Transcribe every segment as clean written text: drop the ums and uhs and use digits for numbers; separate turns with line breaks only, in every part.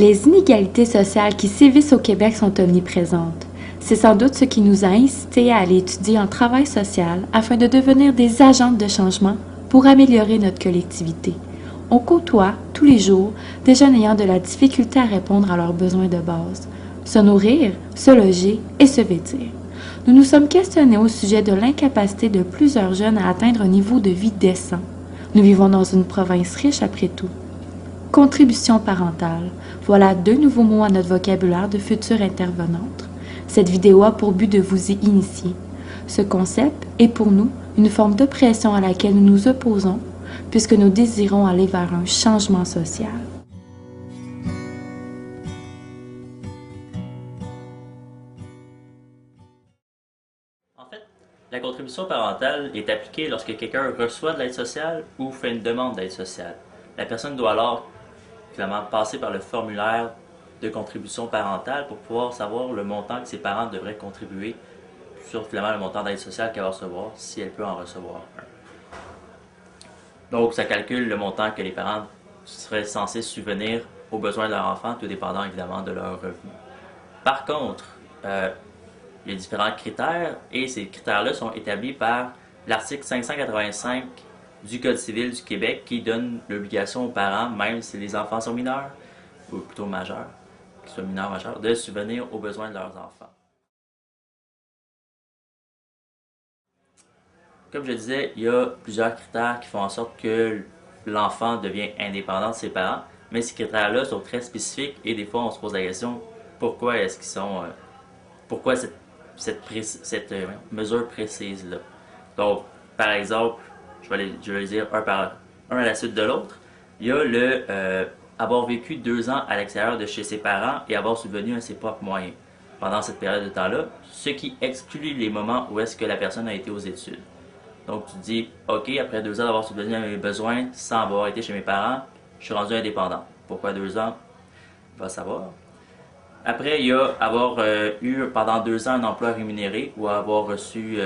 Les inégalités sociales qui sévissent au Québec sont omniprésentes. C'est sans doute ce qui nous a incités à aller étudier en travail social afin de devenir des agents de changement pour améliorer notre collectivité. On côtoie, tous les jours, des jeunes ayant de la difficulté à répondre à leurs besoins de base, se nourrir, se loger et se vêtir. Nous nous sommes questionnés au sujet de l'incapacité de plusieurs jeunes à atteindre un niveau de vie décent. Nous vivons dans une province riche après tout. Contribution parentale. Voilà 2 nouveaux mots à notre vocabulaire de futures intervenantes. Cette vidéo a pour but de vous y initier. Ce concept est pour nous une forme d'oppression à laquelle nous nous opposons, puisque nous désirons aller vers un changement social.
En fait, la contribution parentale est appliquée lorsque quelqu'un reçoit de l'aide sociale ou fait une demande d'aide sociale. La personne doit alors finalement passer par le formulaire de contribution parentale pour pouvoir savoir le montant que ses parents devraient contribuer sur finalement le montant d'aide sociale qu'elle va recevoir, si elle peut en recevoir un. Donc, ça calcule le montant que les parents seraient censés subvenir aux besoins de leur enfant, tout dépendant évidemment de leurs revenus. Par contre, il y a différents critères et ces critères-là sont établis par l'article 585 du Code civil du Québec qui donne l'obligation aux parents, même si les enfants sont mineurs, ou plutôt majeurs, qu'ils soient mineurs majeurs, de subvenir aux besoins de leurs enfants. Comme je disais, il y a plusieurs critères qui font en sorte que l'enfant devient indépendant de ses parents, mais ces critères-là sont très spécifiques et des fois on se pose la question pourquoi est-ce qu'ils sont, pourquoi cette mesure précise-là. Donc, par exemple, je vais les dire un à la suite de l'autre. Il y a avoir vécu 2 ans à l'extérieur de chez ses parents et avoir subvenu à ses propres moyens pendant cette période de temps-là, ce qui exclut les moments où est-ce que la personne a été aux études. Donc tu te dis, ok, après 2 ans d'avoir subvenu à mes besoins sans avoir été chez mes parents, je suis rendu indépendant. Pourquoi 2 ans? Il va savoir. Après, il y a avoir eu pendant 2 ans un emploi rémunéré ou avoir reçu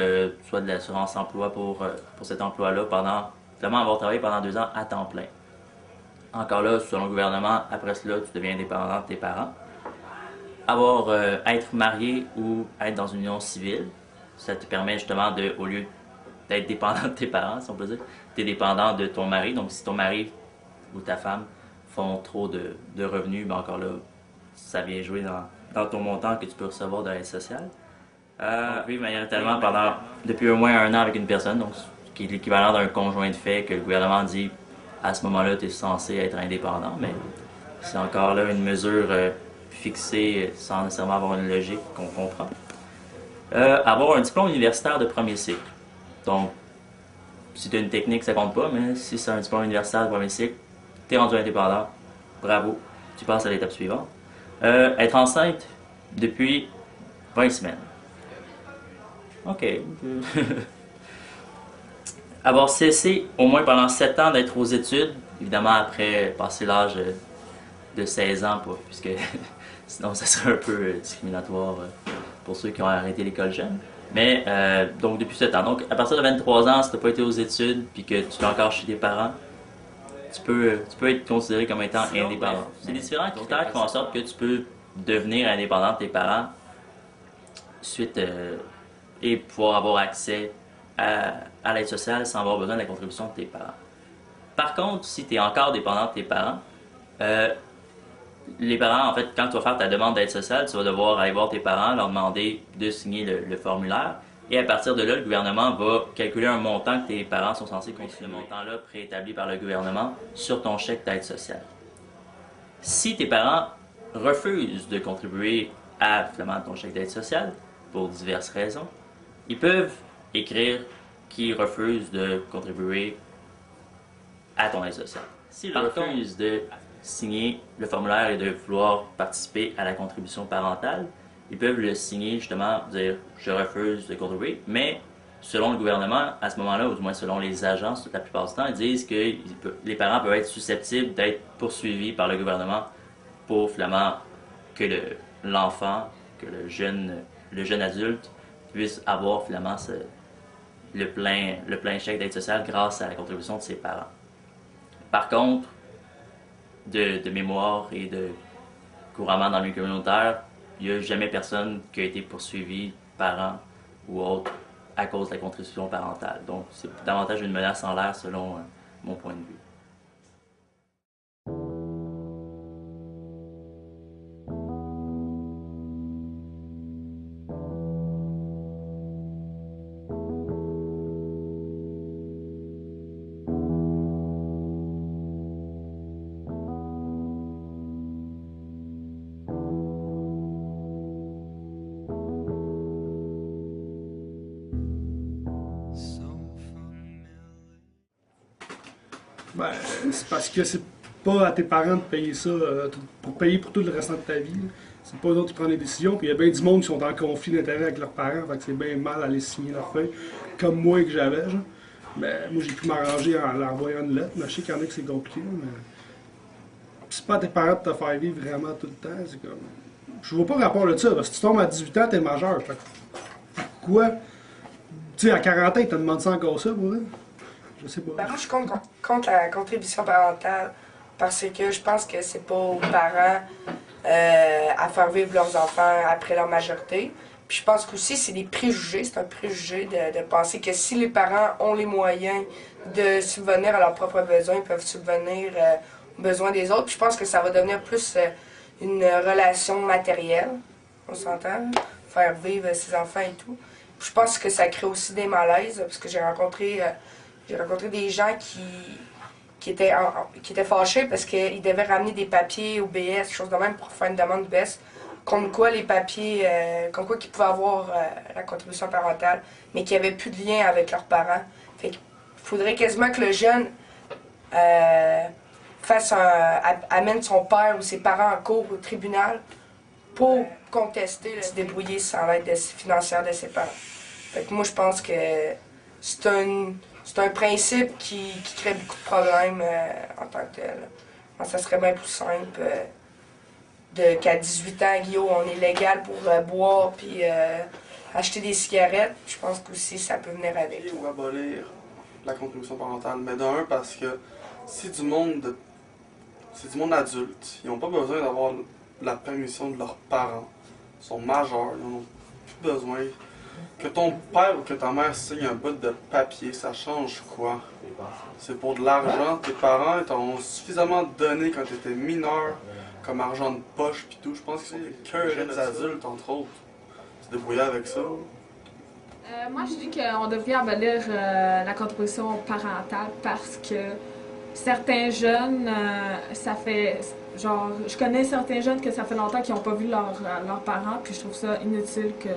soit de l'assurance emploi pour cet emploi-là vraiment avoir travaillé pendant 2 ans à temps plein. Encore là, selon le gouvernement, après cela, tu deviens indépendant de tes parents. Être marié ou être dans une union civile, ça te permet justement au lieu d'être dépendant de tes parents, si on peut dire, tu es dépendant de ton mari. Donc si ton mari ou ta femme font trop de revenus, ben encore là, ça vient jouer dans ton montant que tu peux recevoir de l'aide sociale. Vivre majoritairement depuis au moins 1 an avec une personne, donc qui est l'équivalent d'un conjoint de fait que le gouvernement dit à ce moment-là, tu es censé être indépendant, mais c'est encore là une mesure fixée sans nécessairement avoir une logique qu'on comprend. Avoir un diplôme universitaire de premier cycle. Donc, si tu as une technique, ça compte pas, mais si c'est un diplôme universitaire de premier cycle, tu es rendu indépendant. Bravo, tu passes à l'étape suivante. Être enceinte depuis 20 semaines. Ok. Avoir cessé au moins pendant 7 ans d'être aux études, évidemment après passer l'âge de 16 ans, puisque sinon ça serait un peu discriminatoire pour ceux qui ont arrêté l'école jeune. Mais donc depuis 7 ans. Donc à partir de 23 ans, si tu n'as pas été aux études puis que tu es encore chez tes parents, tu peux être considéré comme étant indépendant. C'est des différents critères qui font en sorte que tu peux devenir indépendant de tes parents et pouvoir avoir accès à l'aide sociale sans avoir besoin de la contribution de tes parents. Par contre, si tu es encore dépendant de tes parents, les parents, en fait, quand tu vas faire ta demande d'aide sociale, tu vas devoir aller voir tes parents, leur demander de signer le formulaire. Et à partir de là, le gouvernement va calculer un montant que tes parents sont censés contribuer. Ce montant-là préétabli par le gouvernement sur ton chèque d'aide sociale. Si tes parents refusent de contribuer à finalement ton chèque d'aide sociale, pour diverses raisons, ils peuvent écrire qu'ils refusent de contribuer à ton aide sociale. S'ils refusent de signer le formulaire et de vouloir participer à la contribution parentale, ils peuvent le signer justement, dire je refuse de contribuer, mais selon le gouvernement, à ce moment-là, ou du moins selon les agences, la plupart du temps, ils disent que les parents peuvent être susceptibles d'être poursuivis par le gouvernement pour finalement que l'enfant, que le jeune adulte puisse avoir finalement le plein chèque d'aide sociale grâce à la contribution de ses parents. Par contre, de mémoire et couramment dans le milieu communautaire, il n'y a jamais personne qui a été poursuivi, parent ou autre, à cause de la contribution parentale. Donc, c'est davantage une menace en l'air selon mon point de vue.
Ben, c'est parce que c'est pas à tes parents de payer ça pour payer pour tout le restant de ta vie. C'est pas eux autres qui prennent les décisions. Puis il y a bien du monde qui sont en conflit d'intérêt avec leurs parents. Fait que c'est bien mal d'aller signer leur feuille, comme moi que j'avais. Genre. Mais moi, j'ai pu m'arranger en leur envoyant une lettre. Mais je sais qu'il y en a que c'est compliqué. Mais c'est pas à tes parents de te faire vivre vraiment tout le temps. C'est comme. Je vois pas rapport de ça. Parce que si tu tombes à 18 ans, t'es majeur. Fait que pourquoi? Tu sais, à 40 ans, ils te demandent ça encore ça, pour eux? Je sais pas.
Ben, moi, je suis contre la contribution parentale parce que je pense que c'est pas aux parents à faire vivre leurs enfants après leur majorité. Puis je pense qu'aussi, c'est des préjugés. C'est un préjugé de penser que si les parents ont les moyens de subvenir à leurs propres besoins, ils peuvent subvenir aux besoins des autres. Puis je pense que ça va devenir plus une relation matérielle, on s'entend, faire vivre ses enfants et tout. Puis je pense que ça crée aussi des malaises, parce que j'ai rencontré des gens qui étaient fâchés parce qu'ils devaient ramener des papiers au BS, chose de même, pour faire une demande de BS, comme quoi les papiers, comme quoi qu'ils pouvaient avoir la contribution parentale, mais qu'il n'y avait plus de lien avec leurs parents. Fait qu'il faudrait quasiment que le jeune amène son père ou ses parents en cours au tribunal pour contester, se débrouiller sans l'aide financière de ses parents. Fait que moi, je pense que c'est un principe qui crée beaucoup de problèmes en tant que tel. Alors, ça serait bien plus simple qu'à 18 ans, Guillaume, on est légal pour boire puis acheter des cigarettes. Je pense qu'aussi ça peut venir avec.
Ou abolir la contribution parentale. Mais d'un, parce que c'est du monde adulte. Ils n'ont pas besoin d'avoir la permission de leurs parents. Ils sont majeurs, ils n'en ont plus besoin. Que ton père ou que ta mère signe un bout de papier, ça change quoi? C'est pour de l'argent. Tes parents t'ont suffisamment donné quand tu étais mineur, comme argent de poche pis tout. Je pense que c'est que les adultes, entre autres. Se débrouiller avec ça.
Moi, je dis qu'on devrait abolir la contribution parentale parce que certains jeunes, ça fait... Genre, je connais certains jeunes que ça fait longtemps qu'ils n'ont pas vu leurs parents, puis je trouve ça inutile que...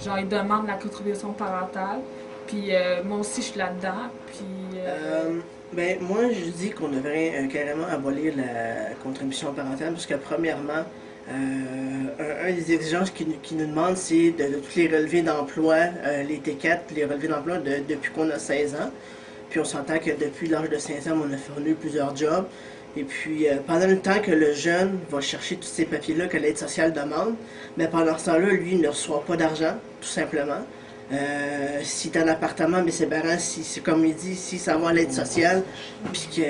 Genre, ils demandent la contribution parentale. Puis moi aussi, je suis là-dedans. Puis.
Ben, moi, je dis qu'on devrait carrément abolir la contribution parentale parce que, premièrement, un des exigences qui nous demandent, c'est de tous les relevés d'emploi, les T4, les relevés d'emploi depuis qu'on a 16 ans. Puis on s'entend que depuis l'âge de 16 ans, on a fourni plusieurs jobs. Et puis, pendant le temps que le jeune va chercher tous ces papiers-là que l'aide sociale demande, mais pendant ce temps-là, lui, il ne reçoit pas d'argent, tout simplement. S'il est en appartement, mais ses parents, c'est comme il dit, s'il s'en va à l'aide sociale, puis que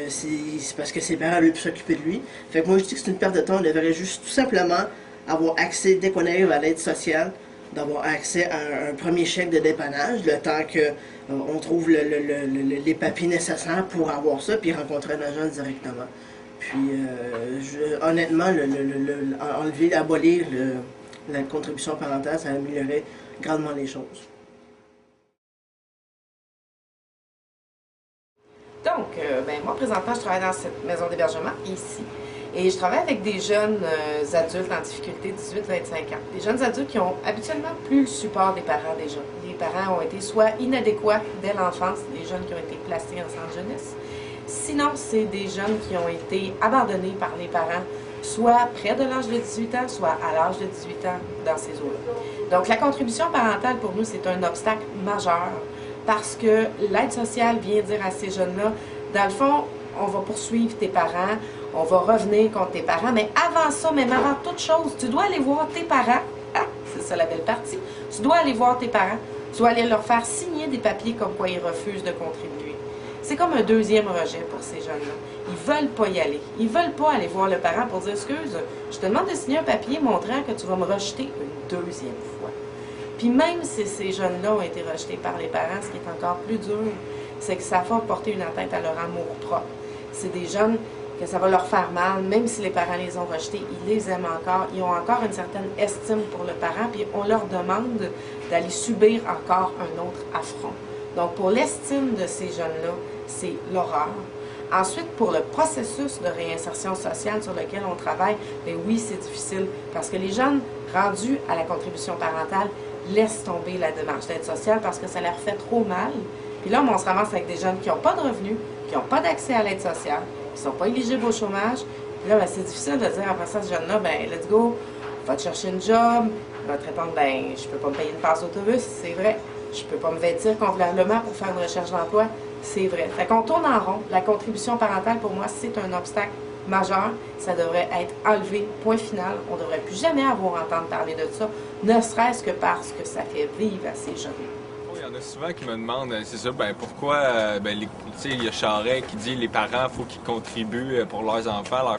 c'est parce que ses parents veulent plus s'occuper de lui. Fait que moi, je dis que c'est une perte de temps. On devrait juste tout simplement avoir accès, dès qu'on arrive à l'aide sociale, d'avoir accès à un premier chèque de dépannage, le temps qu'on trouve les papiers nécessaires pour avoir ça, puis rencontrer un agent directement. Puis, honnêtement, abolir la contribution parentale, ça améliorerait grandement les choses.
Donc, moi, présentement, je travaille dans cette maison d'hébergement, ici. Et je travaille avec des jeunes adultes en difficulté, 18-25 ans. Des jeunes adultes qui ont habituellement plus le support des parents déjà. Les parents ont été soit inadéquats dès l'enfance, des jeunes qui ont été placés en centre jeunesse. Sinon, c'est des jeunes qui ont été abandonnés par les parents, soit près de l'âge de 18 ans, soit à l'âge de 18 ans dans ces eaux-là. Donc, la contribution parentale, pour nous, c'est un obstacle majeur parce que l'aide sociale vient dire à ces jeunes-là, dans le fond, on va poursuivre tes parents, on va revenir contre tes parents, mais avant ça, même avant toute chose, tu dois aller voir tes parents. Ah, c'est ça la belle partie. Tu dois aller voir tes parents. Tu dois aller leur faire signer des papiers comme quoi ils refusent de contribuer. C'est comme un deuxième rejet pour ces jeunes-là. Ils veulent pas y aller. Ils veulent pas aller voir le parent pour dire « Excuse, je te demande de signer un papier montrant que tu vas me rejeter une deuxième fois. » Puis même si ces jeunes-là ont été rejetés par les parents, ce qui est encore plus dur, c'est que ça va porter une atteinte à leur amour-propre. C'est des jeunes que ça va leur faire mal, même si les parents les ont rejetés, ils les aiment encore, ils ont encore une certaine estime pour le parent, puis on leur demande d'aller subir encore un autre affront. Donc pour l'estime de ces jeunes-là, c'est l'horreur. Ensuite, pour le processus de réinsertion sociale sur lequel on travaille, bien oui, c'est difficile, parce que les jeunes rendus à la contribution parentale laissent tomber la démarche d'aide sociale parce que ça leur fait trop mal. Puis là, on se ramasse avec des jeunes qui n'ont pas de revenus, qui n'ont pas d'accès à l'aide sociale, qui ne sont pas éligibles au chômage. Puis là, ben, c'est difficile de dire après ça, ce jeune-là, ben let's go, va te chercher une job. Il va te répondre, ben je peux pas me payer une passe d'autobus, c'est vrai. Je peux pas me vêtir convenablement pour faire une recherche d'emploi, c'est vrai. Fait qu'on tourne en rond. La contribution parentale, pour moi, c'est un obstacle majeur. Ça devrait être enlevé, point final. On ne devrait plus jamais avoir entendu parler de ça, ne serait-ce que parce que ça fait vivre à ces jeunes.
Il y en a souvent qui me demandent, c'est ça, pourquoi, tu sais, il y a Charest qui dit les parents, il faut qu'ils contribuent pour leurs enfants,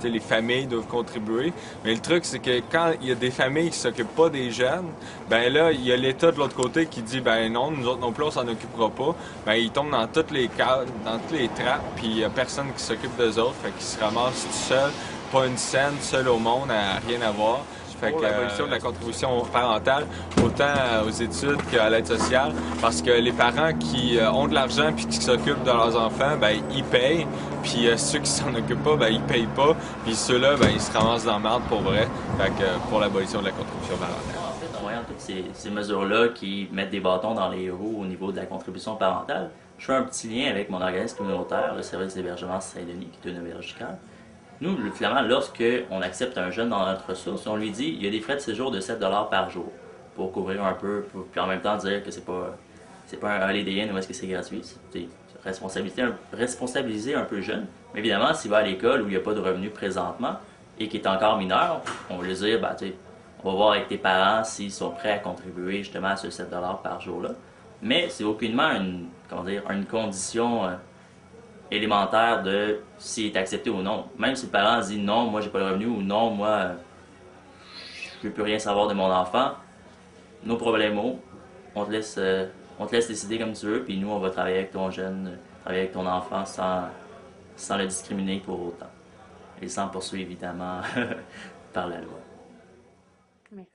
les familles doivent contribuer. Mais le truc, c'est que quand il y a des familles qui s'occupent pas des jeunes, ben là, il y a l'État de l'autre côté qui dit, ben non, nous autres non plus, on s'en occupera pas. Ben ils tombent dans toutes les cadres, dans toutes les trappes, puis il y a personne qui s'occupe d'eux autres, fait qu'ils se ramassent tout seuls, pas une scène, seul au monde, à rien à voir. Fait que l'abolition de la contribution parentale, autant aux études qu'à l'aide sociale, parce que les parents qui ont de l'argent puis qui s'occupent de leurs enfants, ben ils payent, puis ceux qui s'en occupent pas, ben ils payent pas, puis ceux-là, ben ils se ramassent dans la merde pour vrai. Fait que pour l'abolition de la contribution parentale.
En fait, en voyant toutes ces mesures-là qui mettent des bâtons dans les roues au niveau de la contribution parentale, je fais un petit lien avec mon organisme communautaire, le service d'hébergement Saint-Denis, qui est une auberge du cœur. Nous, finalement, lorsqu'on accepte un jeune dans notre ressource, on lui dit il y a des frais de séjour de 7 $ par jour pour couvrir un peu, puis en même temps dire que c'est pas un Holiday Inn ou est-ce que c'est gratuit. C'est responsabiliser un peu le jeune. Mais évidemment, s'il va à l'école où il n'y a pas de revenus présentement et qu'il est encore mineur, on va lui dire on va voir avec tes parents s'ils sont prêts à contribuer justement à ce 7 $ par jour-là. Mais c'est aucunement une condition élémentaire de s'il est accepté ou non. Même si le parent dit non, moi j'ai pas le revenu ou non, moi je veux plus rien savoir de mon enfant, nos problèmes, on te laisse décider comme tu veux, puis nous on va travailler avec ton jeune, travailler avec ton enfant sans le discriminer pour autant. Et sans poursuivre évidemment par la loi.
Merci.